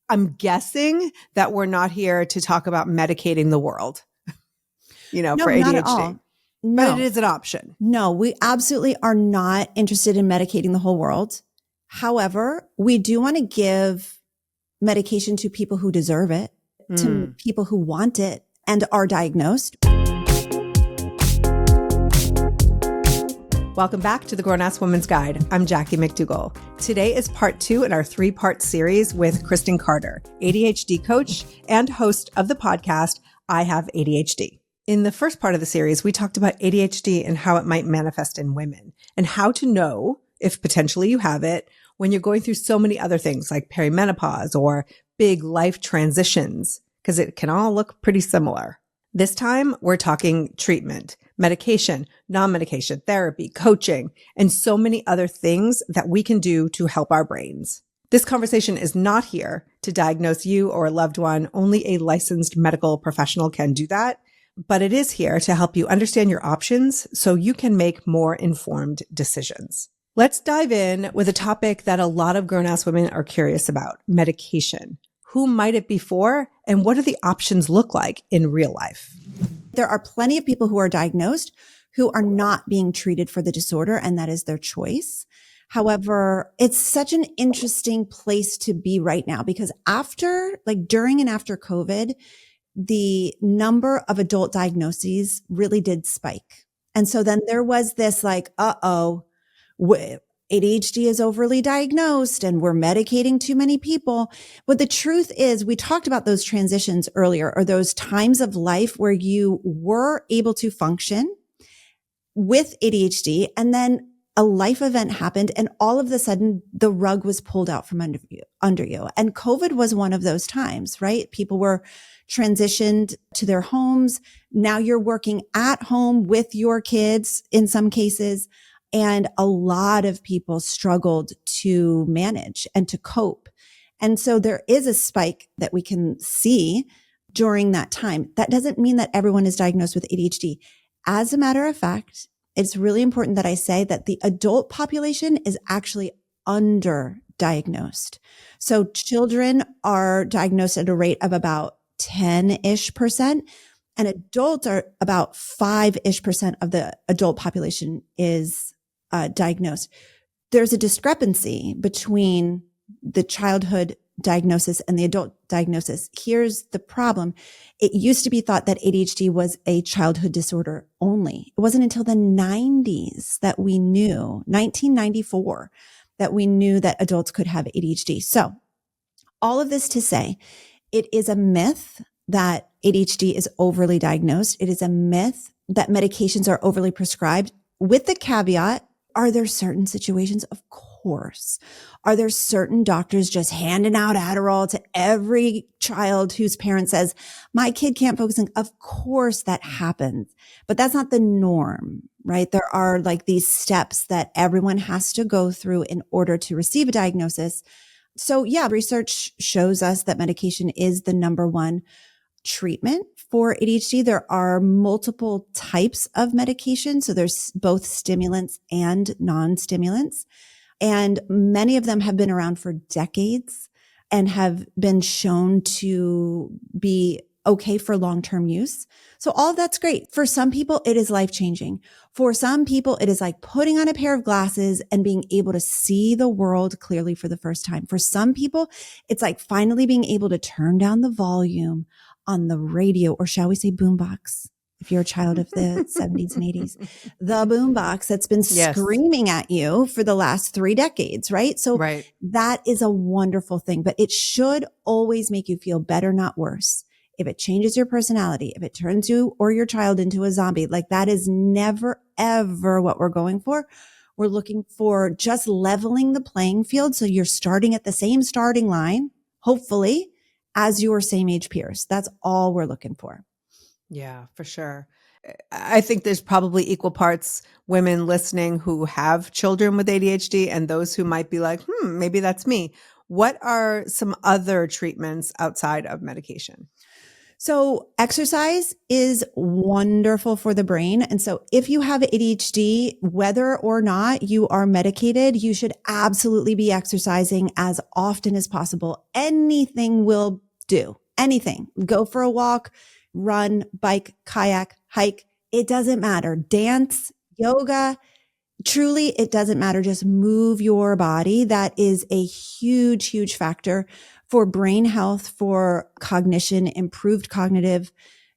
I'm guessing that we're not here to talk about medicating the world, No, for ADHD. not at all. No. But it is an option. No, we absolutely are not interested in medicating the whole world. However, we do want to give medication to people who deserve it, to people who want it and are diagnosed. Welcome back to the Grown-Ass Woman's Guide. I'm Jackie McDougall. Today is part 2 in our 3-part series with Kristen Carder, ADHD coach and host of the podcast, I Have ADHD. In the first part of the series, we talked about ADHD and how it might manifest in women and how to know if potentially you have it when you're going through so many other things like perimenopause or big life transitions, because it can all look pretty similar. This time, we're talking treatment, medication, non-medication, therapy, coaching, and so many other things that we can do to help our brains. This conversation is not here to diagnose you or a loved one. Only a licensed medical professional can do that. But it is here to help you understand your options so you can make more informed decisions. Let's dive in with a topic that a lot of grown-ass women are curious about, medication. Who might it be for, and what do the options look like in real life? There are plenty of people who are diagnosed who are not being treated for the disorder, and that is their choice. However, it's such an interesting place to be right now because during and after COVID, the number of adult diagnoses really did spike. And so then there was this ADHD is overly diagnosed and we're medicating too many people. But the truth is, we talked about those transitions earlier, or those times of life where you were able to function with ADHD and then a life event happened and all of a sudden the rug was pulled out from under you. And COVID was one of those times, right? People were transitioned to their homes. Now you're working at home with your kids in some cases. And a lot of people struggled to manage and to cope. And so there is a spike that we can see during that time. That doesn't mean that everyone is diagnosed with ADHD. As a matter of fact, it's really important that I say that the adult population is actually underdiagnosed. So children are diagnosed at a rate of about 10-ish%. And adults are about 5-ish% of the adult population is diagnosed. There's a discrepancy between the childhood diagnosis and the adult diagnosis. Here's the problem. It used to be thought that ADHD was a childhood disorder only. It wasn't until the 90s that we knew, 1994, that we knew that adults could have ADHD. So all of this to say, it is a myth that ADHD is overly diagnosed. It is a myth that medications are overly prescribed, with the caveat, are there certain situations? Of course. Are there certain doctors just handing out Adderall to every child whose parent says, my kid can't focus? Of course that happens, but that's not the norm, right? There are these steps that everyone has to go through in order to receive a diagnosis. So yeah, research shows us that medication is the number one treatment for ADHD. There are multiple types of medication. So there's both stimulants and non-stimulants. And many of them have been around for decades and have been shown to be okay for long-term use. So all of that's great. For some people, it is life-changing. For some people, it is like putting on a pair of glasses and being able to see the world clearly for the first time. For some people, it's like finally being able to turn down the volume on the radio, or shall we say boombox, if you're a child of the 70s and 80s, the boombox that's been screaming at you for the last 3 decades, right? So that is a wonderful thing, but it should always make you feel better, not worse. If it changes your personality, if it turns you or your child into a zombie, that is never, ever what we're going for. We're looking for just leveling the playing field. So you're starting at the same starting line, hopefully, as your same age peers. That's all we're looking for. Yeah, for sure. I think there's probably equal parts women listening who have children with ADHD and those who might be like, maybe that's me. What are some other treatments outside of medication? So exercise is wonderful for the brain. And so if you have ADHD, whether or not you are medicated, you should absolutely be exercising as often as possible. Anything will do. Anything. Go for a walk, run, bike, kayak, hike. It doesn't matter. Dance, yoga. Truly, it doesn't matter. Just move your body. That is a huge, huge factor for brain health, for cognition, improved cognitive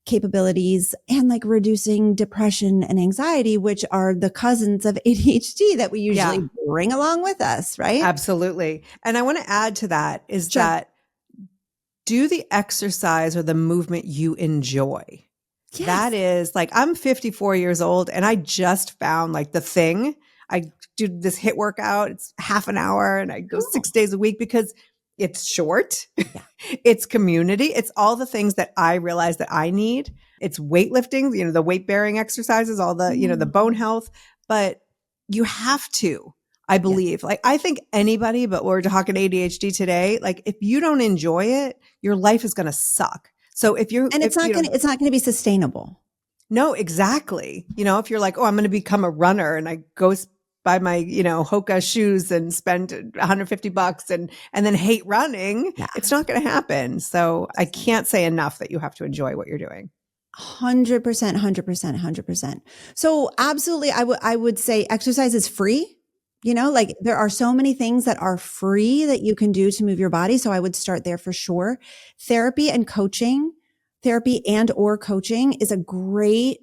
capabilities, and like reducing depression and anxiety, which are the cousins of ADHD that we usually bring along with us, right? Absolutely. And I want to add to that is Sure. that do the exercise or the movement you enjoy. Yes. That is like, I'm 54 years old and I just found like the thing. I do this HIIT workout. It's half an hour and I go 6 days a week because it's short. Yeah. It's community. It's all the things that I realize that I need. It's weightlifting, the weight bearing exercises, all the, the bone health, but you have to, I believe, like, I think anybody, but we're talking ADHD today. Like if you don't enjoy it, your life is going to suck. So if you're, and it's not going to be sustainable. No, exactly. If you're like, oh, I'm going to become a runner and I go buy my, Hoka shoes and spend $150 and then hate running, it's not going to happen. So I can't say enough that you have to enjoy what you're doing. 100%, 100%, 100%. So absolutely. I would say exercise is free. Like there are so many things that are free that you can do to move your body. So I would start there for sure. Therapy and or coaching is a great,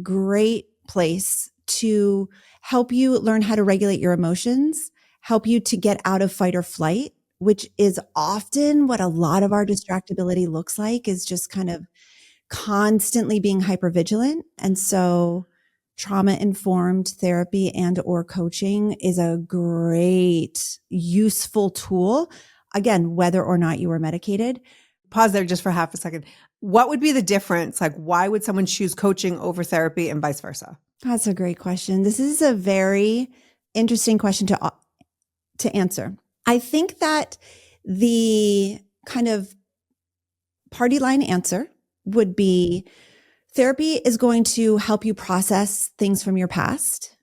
great place to help you learn how to regulate your emotions, help you to get out of fight or flight, which is often what a lot of our distractibility looks like, is just kind of constantly being hypervigilant. And so trauma-informed therapy and or coaching is a great, useful tool. Again, whether or not you are medicated. Pause there just for half a second. What would be the difference? Like, why would someone choose coaching over therapy and vice versa? That's a great question. This is a very interesting question to answer. I think that the kind of party line answer would be therapy is going to help you process things from your past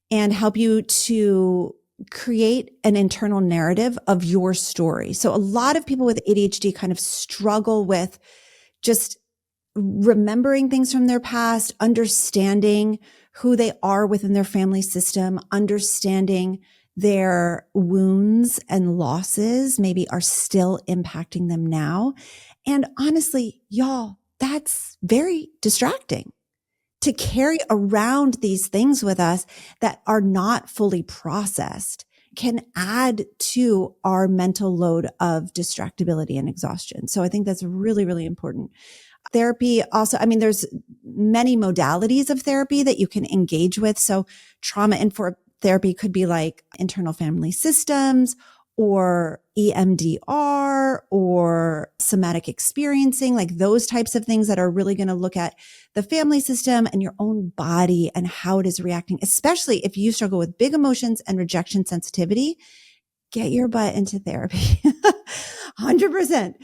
and help you to create an internal narrative of your story. So a lot of people with ADHD kind of struggle with just remembering things from their past, understanding who they are within their family system, understanding their wounds and losses maybe are still impacting them now. And honestly, y'all, that's very distracting to carry around these things with us that are not fully processed, can add to our mental load of distractibility and exhaustion. So I think that's really, really important. Therapy also, there's many modalities of therapy that you can engage with. So trauma-informed therapy could be like internal family systems or EMDR or somatic experiencing, like those types of things that are really going to look at the family system and your own body and how it is reacting, especially if you struggle with big emotions and rejection sensitivity. Get your butt into therapy. 100%.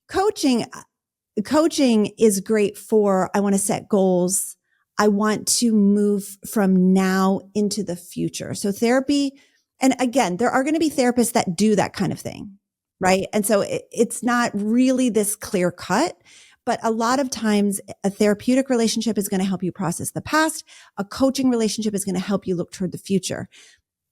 Coaching is great for, I want to set goals. I want to move from now into the future. So therapy, and again, there are going to be therapists that do that kind of thing, right? And so it's not really this clear cut, but a lot of times a therapeutic relationship is going to help you process the past. A coaching relationship is going to help you look toward the future.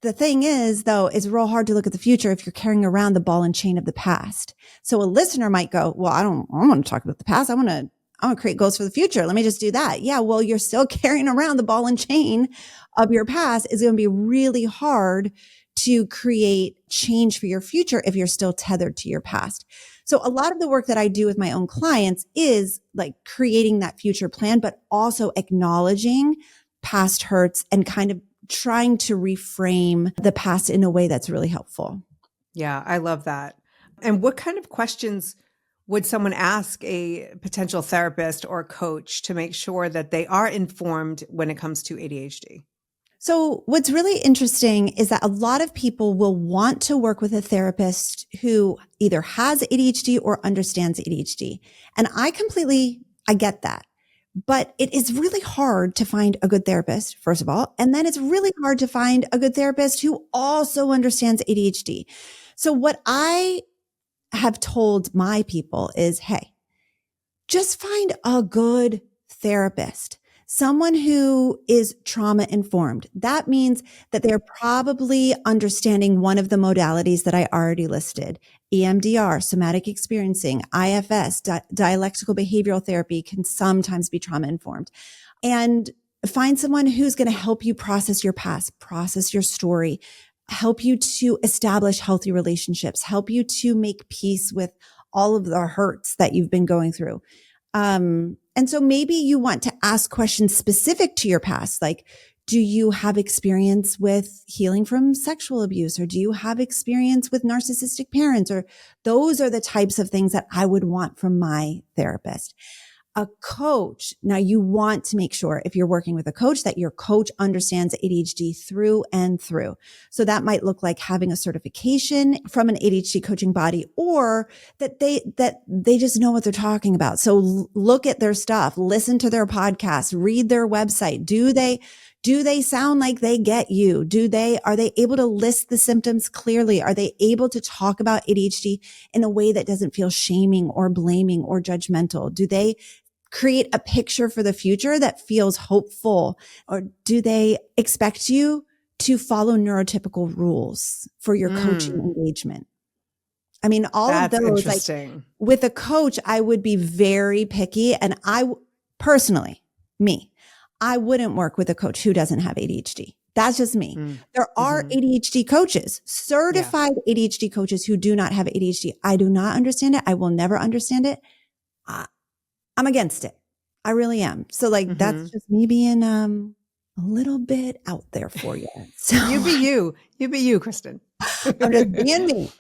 The thing is, though, it's real hard to look at the future if you're carrying around the ball and chain of the past. So a listener might go, well, I don't want to talk about the past. I want to create goals for the future. Let me just do that. Yeah. Well, you're still carrying around the ball and chain of your past. It's going to be really hard to create change for your future if you're still tethered to your past. So a lot of the work that I do with my own clients is like creating that future plan, but also acknowledging past hurts and kind of trying to reframe the past in a way that's really helpful. Yeah, I love that. And what kind of questions would someone ask a potential therapist or coach to make sure that they are informed when it comes to ADHD? So what's really interesting is that a lot of people will want to work with a therapist who either has ADHD or understands ADHD. And I get that. But it is really hard to find a good therapist, first of all. And then it's really hard to find a good therapist who also understands ADHD. So what I have told my people is, hey, just find a good therapist, someone who is trauma informed. That means that they're probably understanding one of the modalities that I already listed. EMDR, somatic experiencing, IFS, dialectical behavioral therapy can sometimes be trauma informed. And find someone who's going to help you process your past, process your story, help you to establish healthy relationships, help you to make peace with all of the hurts that you've been going through. And so maybe you want to ask questions specific to your past, like, do you have experience with healing from sexual abuse? Or do you have experience with narcissistic parents? Or those are the types of things that I would want from my therapist. A coach. Now you want to make sure if you're working with a coach that your coach understands ADHD through and through. So that might look like having a certification from an ADHD coaching body, or that they just know what they're talking about. So look at their stuff, listen to their podcasts, read their website. Do they sound like they get you? Are they able to list the symptoms clearly? Are they able to talk about ADHD in a way that doesn't feel shaming or blaming or judgmental? Do they create a picture for the future that feels hopeful? Or do they expect you to follow neurotypical rules for your coaching engagement? I mean, all That's of those, interesting. like with a coach, I would be very picky. And I personally, I wouldn't work with a coach who doesn't have ADHD. That's just me. There are ADHD coaches, certified ADHD coaches who do not have ADHD. I do not understand it. I will never understand it. I'm against it. I really am. So like, that's just me being, a little bit out there for you. So You be you, Kristen. I'm just being me.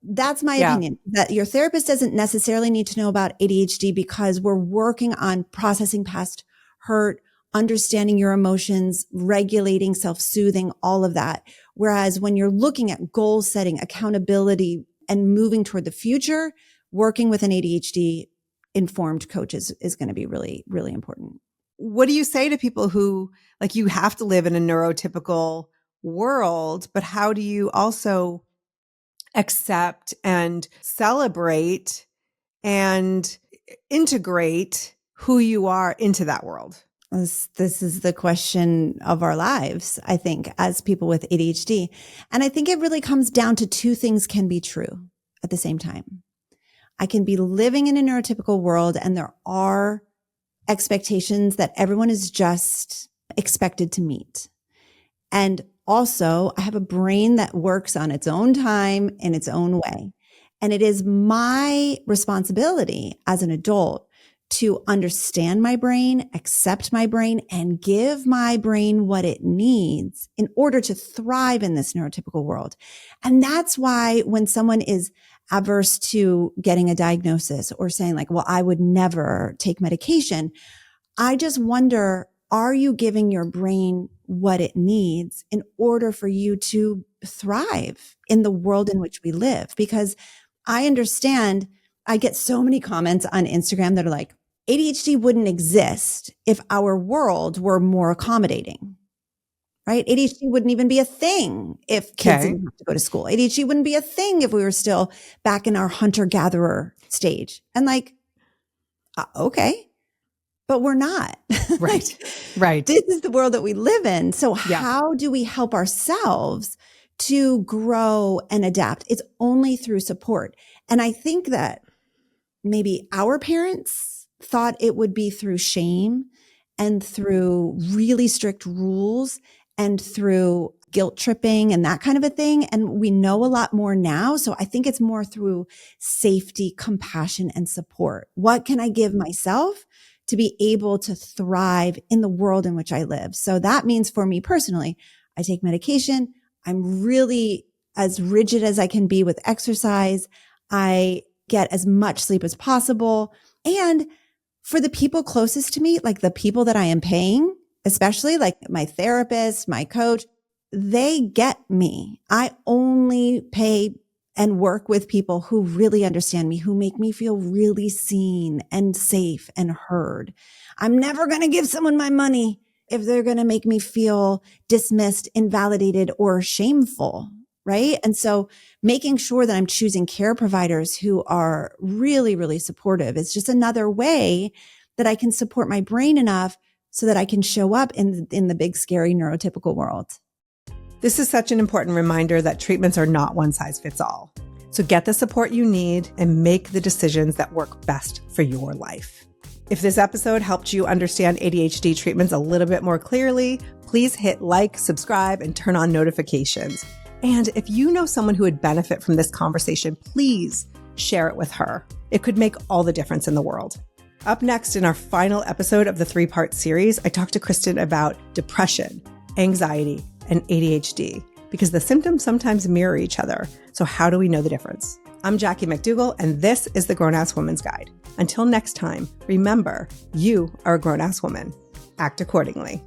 That's my opinion, that your therapist doesn't necessarily need to know about ADHD because we're working on processing past hurt, understanding your emotions, regulating, self-soothing, all of that. Whereas when you're looking at goal setting, accountability, and moving toward the future, working with an ADHD informed coach is going to be really, really important. What do you say to people who, like, you have to live in a neurotypical world, but how do you also accept and celebrate and integrate who you are into that world? This is the question of our lives, I think, as people with ADHD. And I think it really comes down to two things can be true at the same time. I can be living in a neurotypical world and there are expectations that everyone is just expected to meet. And also, I have a brain that works on its own time in its own way. And it is my responsibility as an adult to understand my brain, accept my brain, and give my brain what it needs in order to thrive in this neurotypical world. And that's why when someone is averse to getting a diagnosis or saying like, well, I would never take medication, I just wonder, are you giving your brain what it needs in order for you to thrive in the world in which we live? Because I understand, I get so many comments on Instagram that are like, ADHD wouldn't exist if our world were more accommodating, right? ADHD wouldn't even be a thing if kids didn't have to go to school. ADHD wouldn't be a thing if we were still back in our hunter-gatherer stage. And like, okay, but we're not. Right. Right. This is the world that we live in. So how do we help ourselves to grow and adapt? It's only through support. And I think that maybe our parents thought it would be through shame and through really strict rules and through guilt tripping and that kind of a thing. And we know a lot more now. So I think it's more through safety, compassion, and support. What can I give myself to be able to thrive in the world in which I live? So that means for me personally, I take medication. I'm really as rigid as I can be with exercise. I get as much sleep as possible. And for the people closest to me, like the people that I am paying especially like my therapist, my coach, they get me. I only pay and work with people who really understand me, who make me feel really seen and safe and heard. I'm never going to give someone my money if they're going to make me feel dismissed, invalidated, or shameful, right? And so making sure that I'm choosing care providers who are really, really supportive is just another way that I can support my brain enough so that I can show up in the big, scary neurotypical world. This is such an important reminder that treatments are not one size fits all. So get the support you need and make the decisions that work best for your life. If this episode helped you understand ADHD treatments a little bit more clearly, please hit like, subscribe, and turn on notifications. And if you know someone who would benefit from this conversation, please share it with her. It could make all the difference in the world. Up next, in our final episode of the 3-part series, I talked to Kristen about depression, anxiety, and ADHD, because the symptoms sometimes mirror each other. So how do we know the difference? I'm Jackie McDougall, and this is the Grown-Ass Woman's Guide. Until next time, remember, you are a grown-ass woman. Act accordingly.